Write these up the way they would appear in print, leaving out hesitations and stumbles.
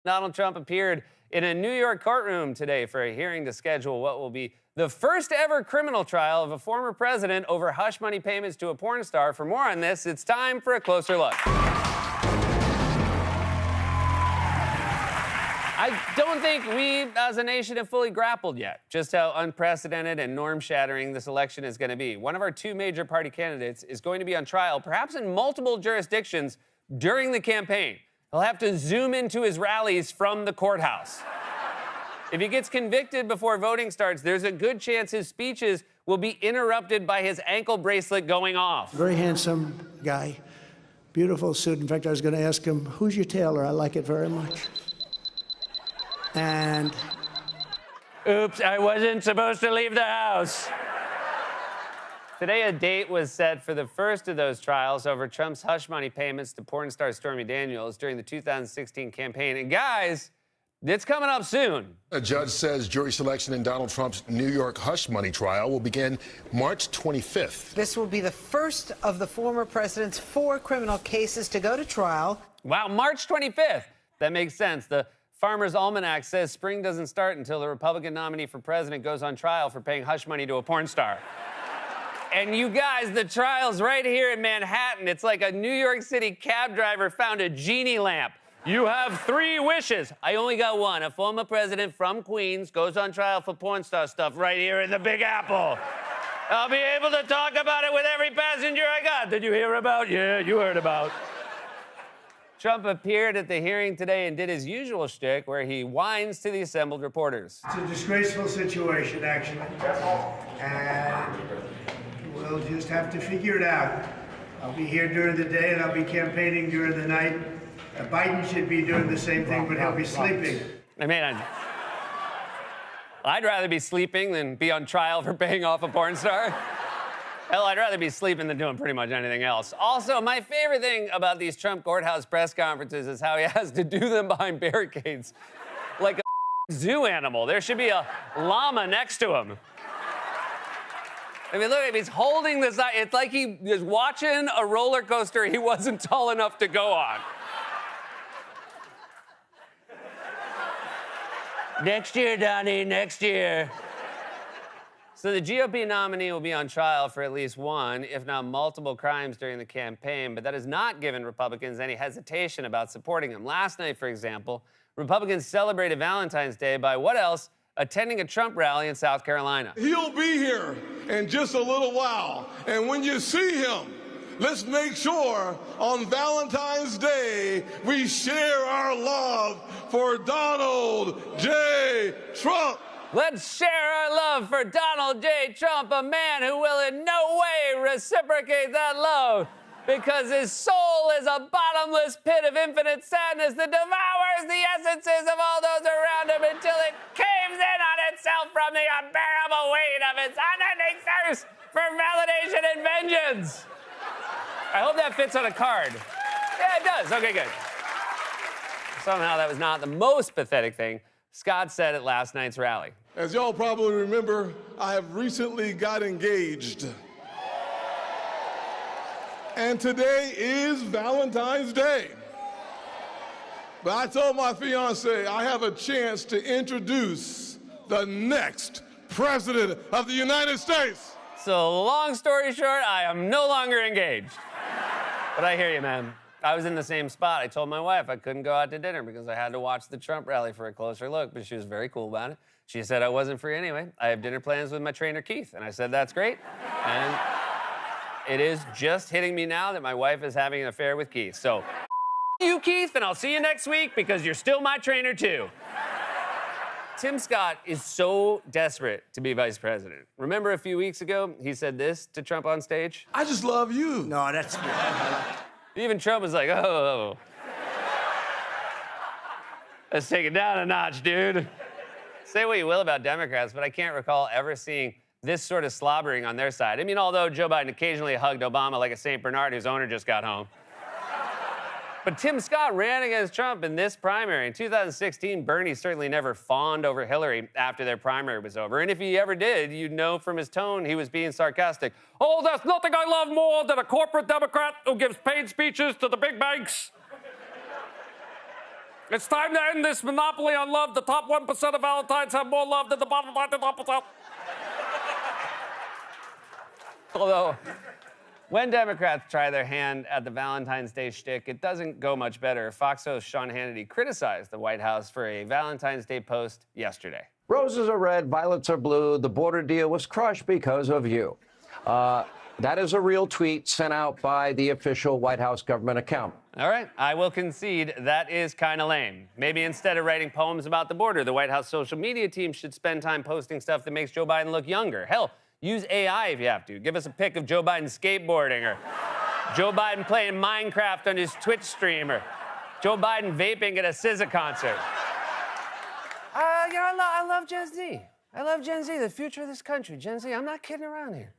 Donald Trump appeared in a New York courtroom today for a hearing to schedule what will be the first ever criminal trial of a former president over hush money payments to a porn star. For more on this, it's time for a closer look. I don't think we as a nation have fully grappled yet just how unprecedented and norm-shattering this election is going to be. One of our two major party candidates is going to be on trial, perhaps in multiple jurisdictions, during the campaign. He'll have to zoom into his rallies from the courthouse. If he gets convicted before voting starts, there's a good chance his speeches will be interrupted by his ankle bracelet going off. Very handsome guy, beautiful suit. In fact, I was going to ask him, who's your tailor? I like it very much. And... Oops, I wasn't supposed to leave the house. Today, a date was set for the first of those trials over Trump's hush money payments to porn star Stormy Daniels during the 2016 campaign. And guys, it's coming up soon. A judge says jury selection in Donald Trump's New York hush money trial will begin March 25th. This will be the first of the former president's 4 criminal cases to go to trial. Wow, March 25th. That makes sense. The Farmer's Almanac says spring doesn't start until the Republican nominee for president goes on trial for paying hush money to a porn star. And you guys, the trial's right here in Manhattan. It's like a New York City cab driver found a genie lamp. You have 3 wishes. I only got one. A former president from Queens goes on trial for porn star stuff right here in the Big Apple. I'll be able to talk about it with every passenger I got. Did you hear about? Yeah, you heard about. Trump appeared at the hearing today and did his usual shtick where he whines to the assembled reporters. It's a disgraceful situation, actually. And we'll just have to figure it out. I'll be here during the day and I'll be campaigning during the night. Biden should be doing the same thing, but he'll be sleeping. I mean, I'd rather be sleeping than be on trial for paying off a porn star. Hell, I'd rather be sleeping than doing pretty much anything else. Also, my favorite thing about these Trump courthouse press conferences is how he has to do them behind barricades. Like a zoo animal. There should be a llama next to him. I mean, look, if he's holding this, it's like he is watching a roller coaster he wasn't tall enough to go on. Next year, Donnie, next year. So the GOP nominee will be on trial for at least one, if not multiple crimes during the campaign, but that has not given Republicans any hesitation about supporting him. Last night, for example, Republicans celebrated Valentine's Day by what else? Attending a Trump rally in South Carolina. He'll be here in just a little while, and when you see him, let's make sure on Valentine's Day we share our love for Donald J. Trump. Let's share our love for Donald J. Trump, a man who will in no way reciprocate that love because his soul is a bottomless pit of infinite sadness that devours the essences of all those around him until it caves in on itself from the unbearable weight of its unending thirst for validation and vengeance. I hope that fits on a card. Yeah, it does. Okay, good. Somehow that was not the most pathetic thing Scott said at last night's rally. As y'all probably remember, I have recently got engaged. And today is Valentine's Day. But I told my fiance I have a chance to introduce the next president of the United States. So long story short, I am no longer engaged. But I hear you, man. I was in the same spot. I told my wife I couldn't go out to dinner because I had to watch the Trump rally for a closer look, but she was very cool about it. She said I wasn't free anyway. I have dinner plans with my trainer, Keith. And I said, that's great. And it is just hitting me now that my wife is having an affair with Keith. So, you, Keith, and I'll see you next week because you're still my trainer, too. Tim Scott is so desperate to be vice president. Remember a few weeks ago, he said this to Trump on stage? I just love you. No, that's good. Even Trump was like, oh. Let's take it down a notch, dude. Say what you will about Democrats, but I can't recall ever seeing this sort of slobbering on their side. I mean, although Joe Biden occasionally hugged Obama like a St. Bernard whose owner just got home. But Tim Scott ran against Trump in this primary. In 2016, Bernie certainly never fawned over Hillary after their primary was over. And if he ever did, you'd know from his tone he was being sarcastic. Oh, there's nothing I love more than a corporate Democrat who gives paid speeches to the big banks. It's time to end this monopoly on love. The top 1% of Valentines have more love than the bottom 1%. Although, when Democrats try their hand at the Valentine's Day shtick, it doesn't go much better. Fox host Sean Hannity criticized the White House for a Valentine's Day post yesterday. Roses are red, violets are blue. The border deal was crushed because of you. That is a real tweet sent out by the official White House government account. All right, I will concede that is kind of lame. Maybe instead of writing poems about the border, the White House social media team should spend time posting stuff that makes Joe Biden look younger. Hell, use AI if you have to. Give us a pic of Joe Biden skateboarding, or Joe Biden playing Minecraft on his Twitch stream, or Joe Biden vaping at a SZA concert. I love Gen Z. I love Gen Z, the future of this country. Gen Z, I'm not kidding around here.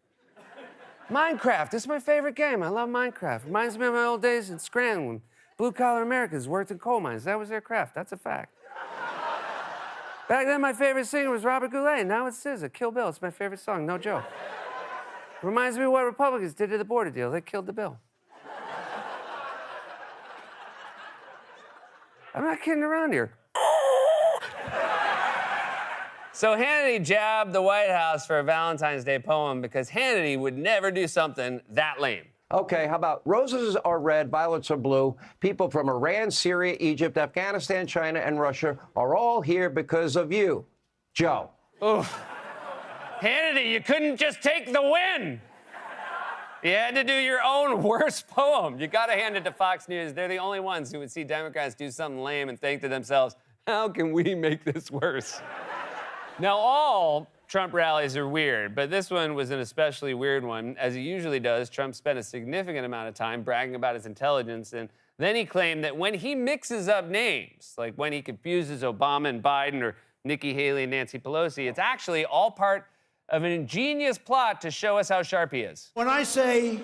Minecraft, this is my favorite game. I love Minecraft. Reminds me of my old days in Scranton when blue-collar Americans worked in coal mines. That was their craft. That's a fact. Back then, my favorite singer was Robert Goulet. Now it's SZA. Kill Bill. It's my favorite song. No joke. Reminds me of what Republicans did to the border deal. They killed the bill. I'm not kidding around here. So Hannity jabbed the White House for a Valentine's Day poem because Hannity would never do something that lame. Okay, how about roses are red, violets are blue. People from Iran, Syria, Egypt, Afghanistan, China, and Russia are all here because of you, Joe. Oof. Hannity, you couldn't just take the win. You had to do your own worst poem. You gotta hand it to Fox News. They're the only ones who would see Democrats do something lame and think to themselves, how can we make this worse? Now, all Trump rallies are weird, but this one was an especially weird one. As he usually does, Trump spent a significant amount of time bragging about his intelligence, and then he claimed that when he mixes up names, like when he confuses Obama and Biden or Nikki Haley and Nancy Pelosi, it's actually all part of an ingenious plot to show us how sharp he is. When I say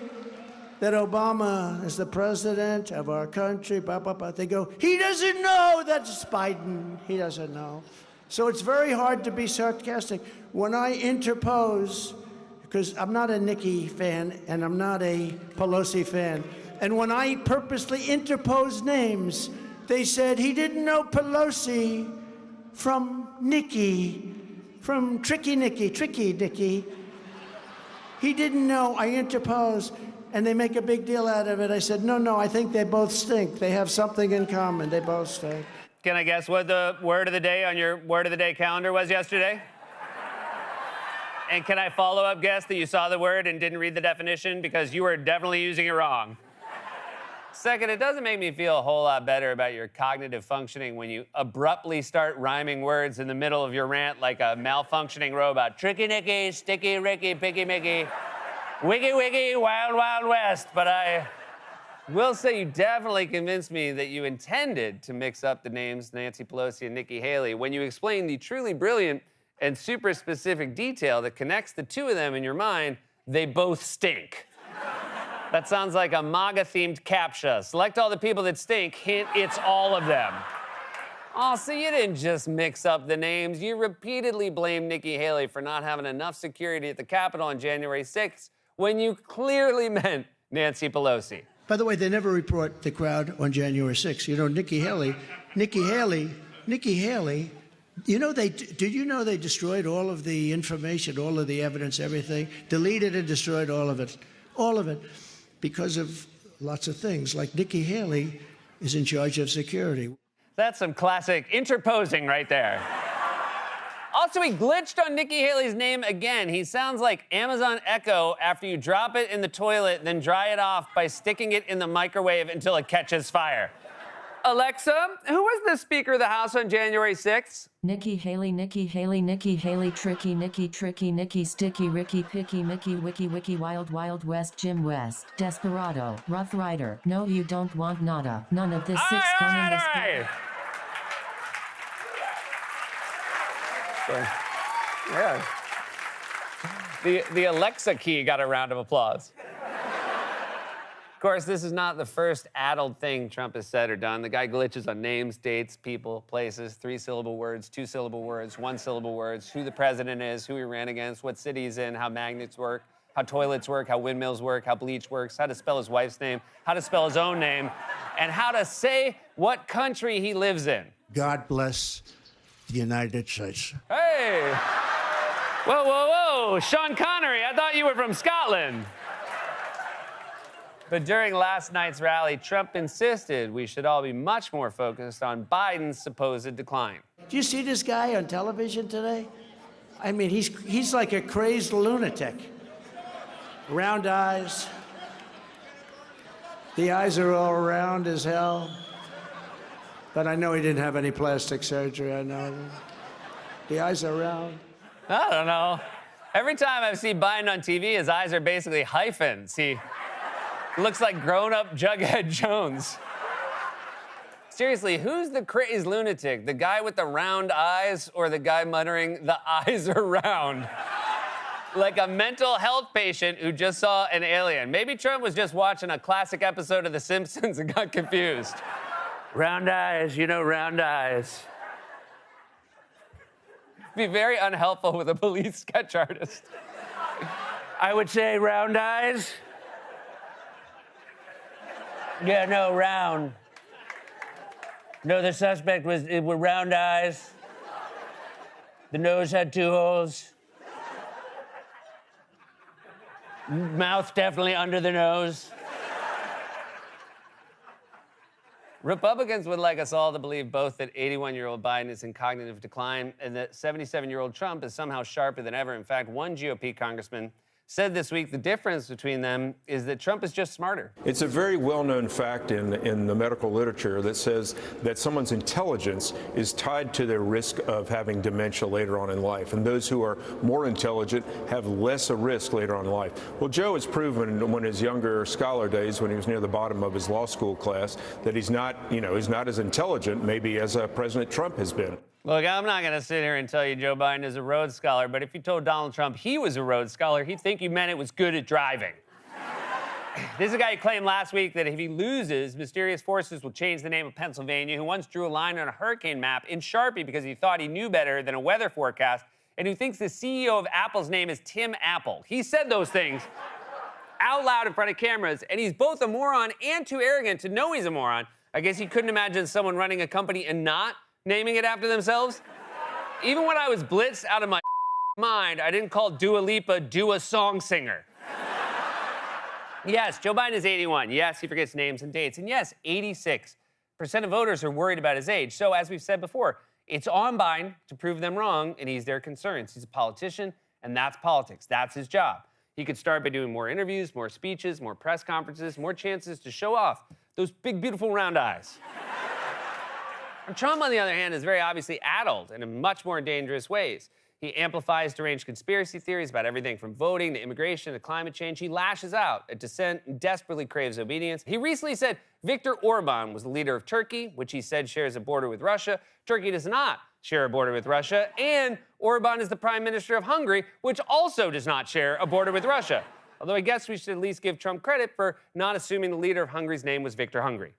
that Obama is the president of our country, blah, blah, blah, they go, he doesn't know that's Biden. He doesn't know. So it's very hard to be sarcastic. When I interpose, because I'm not a Nikki fan and I'm not a Pelosi fan, and when I purposely interpose names, they said he didn't know Pelosi from Nikki, from Tricky Nikki. He didn't know. I interpose, and they make a big deal out of it. I said, no, I think they both stink. They have something in common. They both stink. Can I guess what the word of the day on your word of the day calendar was yesterday? And can I follow up guess that you saw the word and didn't read the definition because you were definitely using it wrong? Second, it doesn't make me feel a whole lot better about your cognitive functioning when you abruptly start rhyming words in the middle of your rant like a malfunctioning robot. Tricky Nicky, Sticky Ricky, Picky Mickey, Wiggy Wiggy, Wild Wild West. But I will say you definitely convinced me that you intended to mix up the names Nancy Pelosi and Nikki Haley when you explained the truly brilliant and super specific detail that connects the two of them in your mind. They both stink. That sounds like a MAGA-themed CAPTCHA. Select all the people that stink, hint it's all of them. Oh, so you didn't just mix up the names. You repeatedly blamed Nikki Haley for not having enough security at the Capitol on January 6th when you clearly meant Nancy Pelosi. By the way, they never report the crowd on January 6th. You know, Nikki Haley, you know, did you know they destroyed all of the information, all of the evidence, everything? Deleted and destroyed all of it, because of lots of things. Like Nikki Haley is in charge of security. That's some classic interposing right there. Also, he glitched on Nikki Haley's name again. He sounds like Amazon Echo after you drop it in the toilet, then dry it off by sticking it in the microwave until it catches fire. Alexa, who was the Speaker of the House on January 6th? Nikki Haley, Tricky Nikki, Sticky Ricky, Picky Mickey, Wiki, Wild West, Jim West, Desperado, Rough Rider. No, you don't want nada. None of this six coming this. Yeah. The Alexa key got a round of applause. Of course, this is not the first addled thing Trump has said or done. The guy glitches on names, dates, people, places, 3-syllable words, 2-syllable words, 1-syllable words, who the president is, who he ran against, what city he's in, how magnets work, how toilets work, how windmills work, how bleach works, how to spell his wife's name, how to spell his own name, and how to say what country he lives in. God bless the United States. Hey! Whoa, whoa, whoa! Sean Connery, I thought you were from Scotland. But during last night's rally, Trump insisted we should all be much more focused on Biden's supposed decline. Do you see this guy on television today? I mean, he's like a crazed lunatic. Round eyes. The eyes are all round as hell. But I know he didn't have any plastic surgery, I know. The eyes are round. I don't know. Every time I've seen Biden on TV, his eyes are basically hyphens. He looks like grown-up Jughead Jones. Seriously, who's the crazed lunatic? The guy with the round eyes or the guy muttering, "the eyes are round"? Like a mental health patient who just saw an alien. Maybe Trump was just watching a classic episode of The Simpsons and got confused. Round eyes, you know, round eyes. Be very unhelpful with a police sketch artist. I would say round eyes. Yeah, no, round. No, the suspect was with round eyes. The nose had 2 holes. Mouth definitely under the nose. Republicans would like us all to believe both that 81-year-old Biden is in cognitive decline and that 77-year-old Trump is somehow sharper than ever. In fact, one GOP congressman said this week the difference between them is that Trump is just smarter. It's a very well-known fact in the medical literature that says that someone's intelligence is tied to their risk of having dementia later on in life. And those who are more intelligent have less a risk later on in life. Well, Joe has proven when his younger scholar days, when he was near the bottom of his law school class, that he's not as intelligent maybe as President Trump has been. Look, I'm not going to sit here and tell you Joe Biden is a Rhodes Scholar, but if you told Donald Trump he was a Rhodes Scholar, he'd think you meant it was good at driving. This is a guy who claimed last week that if he loses, mysterious forces will change the name of Pennsylvania, who once drew a line on a hurricane map in Sharpie because he thought he knew better than a weather forecast, and who thinks the CEO of Apple's name is Tim Apple. He said those things out loud in front of cameras, and he's both a moron and too arrogant to know he's a moron. I guess he couldn't imagine someone running a company and not naming it after themselves. Even when I was blitzed out of my mind, I didn't call Dua Lipa Dua Song Singer. Yes, Joe Biden is 81. Yes, he forgets names and dates. And yes, 86% of voters are worried about his age. So as we've said before, it's on Biden to prove them wrong and ease their concerns. He's a politician, and that's politics. That's his job. He could start by doing more interviews, more speeches, more press conferences, more chances to show off those big, beautiful round eyes. Trump, on the other hand, is very obviously addled and in much more dangerous ways. He amplifies deranged conspiracy theories about everything from voting to immigration to climate change. He lashes out at dissent and desperately craves obedience. He recently said Viktor Orban was the leader of Turkey, which he said shares a border with Russia. Turkey does not share a border with Russia. And Orban is the prime minister of Hungary, which also does not share a border with Russia. Although I guess we should at least give Trump credit for not assuming the leader of Hungary's name was Victor Hungry.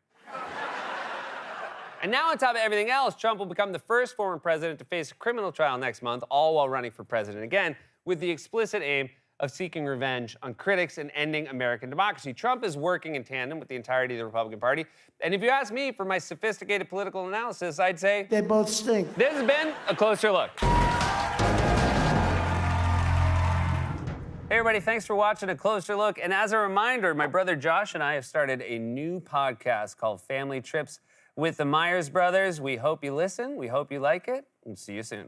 And now, on top of everything else, Trump will become the first former president to face a criminal trial next month, all while running for president again, with the explicit aim of seeking revenge on critics and ending American democracy. Trump is working in tandem with the entirety of the Republican Party. And if you ask me for my sophisticated political analysis, I'd say They both stink. this has been A Closer Look. Hey, everybody, thanks for watching A Closer Look. And as a reminder, my brother Josh and I have started a new podcast called Family Trips with the Myers Brothers. We hope you listen. We hope you like it. And see you soon.